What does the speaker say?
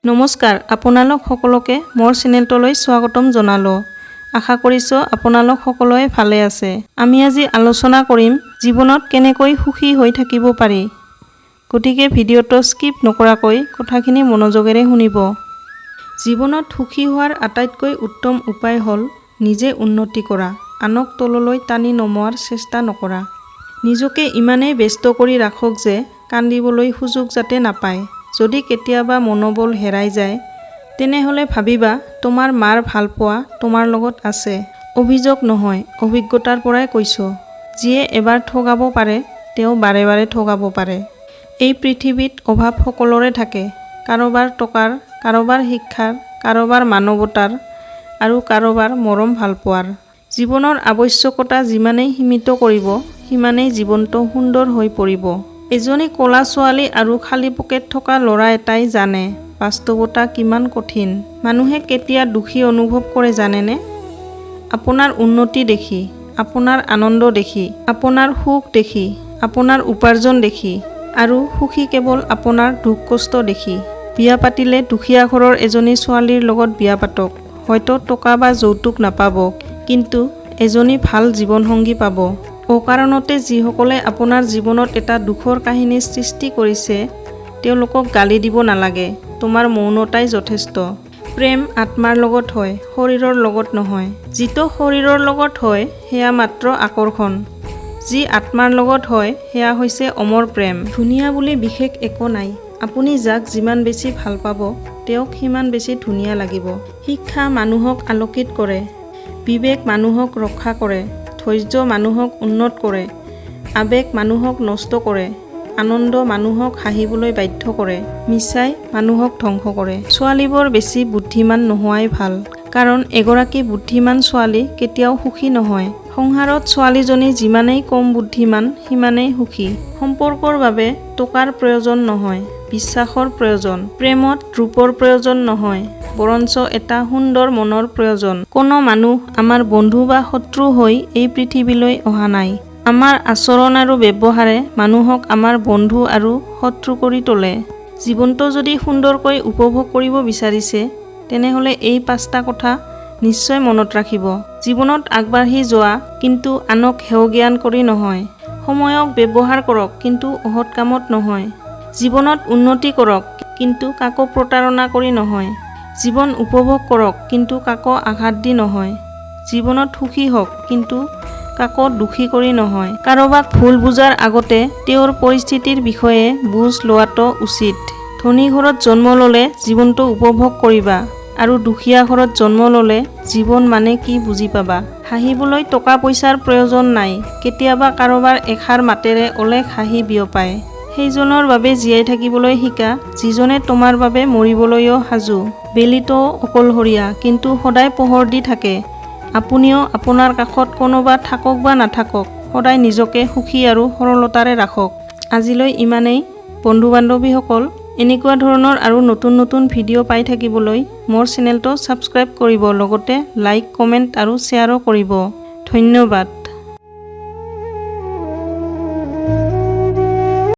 নমস্কাৰ আপোনালোক সকলোকে মোৰ চেনেলটোলৈ স্বাগতম জনালো। আশা কৰিছো আপোনালোক সকলোৱে ভালে আছে। আমি আজি আলোচনা কৰিম জীৱনত কেনেকৈ সুখী হৈ থাকিব পাৰি। গতিকে ভিডিঅটো স্কিপ নকৰাকৈ কথাখিনি মনোযোগেৰে শুনিব। জীৱনত সুখী হোৱাৰ আটাইতকৈ উত্তম উপায় হ'ল নিজে উন্নতি কৰা, আনক তললৈ টানি নমোৱাৰ চেষ্টা নকৰা। নিজকে ইমানেই ব্যস্ত কৰি ৰাখক যে কান্দিবলৈ সুযোগ যাতে নাপায়। যদি কেতিয়াবা মনোবল হেৰাই যায় তেনেহলে ভাবিবা তোমাৰ মাৰ ভালপোৱা তোমাৰ লগত আছে। অভিযোগ নহয়, অভিজ্ঞতাৰ পৰাই কৈছো। যিয়ে এবাৰ ঠগাব পাৰে তেওঁ বাৰে বাৰে ঠগাব পাৰে। এই পৃথিৱীত অভাৱ সকলোৰে থাকে, কাৰোবাৰ টকাৰ, কাৰোবাৰ শিক্ষাৰ, কাৰোবাৰ মানৱতাৰ আৰু কাৰোবাৰ মৰম ভালপোৱাৰ। জীৱনৰ আৱশ্যকতা যিমানেই সীমিত কৰিব সিমানেই জীৱনটো সুন্দৰ হৈ পৰিব। এজনী ক'লা ছোৱালী আৰু খালী পকেট থকা ল'ৰা এটাই জানে বাস্তৱতা কিমান কঠিন। মানুহে কেতিয়া দুখী অনুভৱ কৰে জানেনে? আপোনাৰ উন্নতি দেখি, আপোনাৰ আনন্দ দেখি, আপোনাৰ সুখ দেখি, আপোনাৰ উপাৰ্জন দেখি, আৰু সুখী কেৱল আপোনাৰ দুখ কষ্ট দেখি। বিয়া পাতিলে দুখীয়া ঘৰৰ এজনী ছোৱালীৰ লগত বিয়া পাতক। হয়তো টকা বা যৌতুক নাপাব, কিন্তু এজনী ভাল জীৱনসংগী পাব। অকাৰণতে যিসকলে আপোনাৰ জীৱনত এটা দুখৰ কাহিনী সৃষ্টি কৰিছে তেওঁলোকক গালি দিব নালাগে। তোমাৰ মৌনতাই যথেষ্ট। প্ৰেম আত্মাৰ লগত হয়, শৰীৰৰ লগত নহয়। যিটো শৰীৰৰ লগত হয় সেয়া মাত্ৰ আকৰ্ষণ, যি আত্মাৰ লগত হয় সেয়া হৈছে অমৰ প্ৰেম। ধুনীয়া বুলি বিশেষ একো নাই। আপুনি যাক যিমান বেছি ভাল পাব তেওঁক সিমান বেছি ধুনীয়া লাগিব। শিক্ষা মানুহক আলোকিত কৰে, বিবেক মানুহক ৰক্ষা কৰে, ধৈৰ্য মানুহক উন্নত কৰে, আবেগ মানুহক নষ্ট কৰে, আনন্দ মানুহক হাঁহিবলৈ বাধ্য কৰে, মিছাই মানুহক ধ্বংস কৰে। ছোৱালীবোৰ বেছি বুদ্ধিমান নোহোৱাই ভাল, কাৰণ এগৰাকী বুদ্ধিমান ছোৱালী কেতিয়াও সুখী নহয়। সংসাৰত ছোৱালীজনী যিমানেই কম বুদ্ধিমান সিমানেই সুখী। সম্পৰ্কৰ বাবে টকাৰ প্ৰয়োজন নহয়, বিশ্বাসৰ প্ৰয়োজন। প্ৰেমত ৰূপৰ প্ৰয়োজন নহয়, বৰঞ্চ এটা সুন্দৰ মনৰ প্ৰয়োজন। কোনো মানুহ আমাৰ বন্ধু বা শত্ৰু হৈ এই পৃথিৱীলৈ অহা নাই। আমাৰ আচৰণ আৰু ব্যৱহাৰে মানুহক আমাৰ বন্ধু আৰু শত্ৰু কৰি তোলে। জীৱনটো যদি সুন্দৰকৈ উপভোগ কৰিব বিচাৰিছে তেনেহলে এই 5টা কথা নিশ্চয় মনত ৰাখিব। জীৱনত আগবাঢ়ি যোৱা, কিন্তু আনক হেয় জ্ঞান কৰি নহয়। সময়ক ব্যৱহাৰ কৰক, কিন্তু অহৎ কামত নহয়। জীৱনত উন্নতি কৰক, কিন্তু কাকো প্ৰতাৰণা কৰি নহয়। জীৱন উপভোগ কৰক, কিন্তু কাকো আঘাত দি নহয়। জীৱনত সুখী হওক, কিন্তু কাকো দুখী কৰি নহয়। কাৰোবাক ভুল বুজাৰ আগতে তেওঁৰ পৰিস্থিতিৰ বিষয়ে বুজ লোৱাটো উচিত। ধনী ঘৰত জন্ম ল'লে জীৱনটো উপভোগ কৰিবা, আৰু দুখীয়া ঘৰত জন্ম ল'লে জীৱন মানে কি বুজি পাবা। হাঁহিবলৈ টকা পইচাৰ প্ৰয়োজন নাই। কেতিয়াবা কাৰোবাৰ এষাৰ মাতেৰে অলেখ হাঁহি বিয়পায়। সেইজনৰ বাবে জীয়াই থাকিবলৈ শিকা যিজনে তোমাৰ বাবে মৰিবলৈও সাজু। বেলিটো অকলশৰীয়া, কিন্তু সদায় পোহৰ দি থাকে। আপুনিও আপোনাৰ কাষত কোনোবা থাকক বা নাথাকক সদায় নিজকে সুখী আৰু সৰলতাৰে ৰাখক। আজিলৈ ইমানেই। বন্ধু বান্ধৱীসকল, এনেকুৱা ধৰণৰ আৰু নতুন নতুন ভিডিঅ' পাই থাকিবলৈ মোৰ চেনেলটো ছাবস্ক্ৰাইব কৰিব, লগতে লাইক, কমেণ্ট আৰু শ্বেয়াৰো কৰিব। ধন্যবাদ।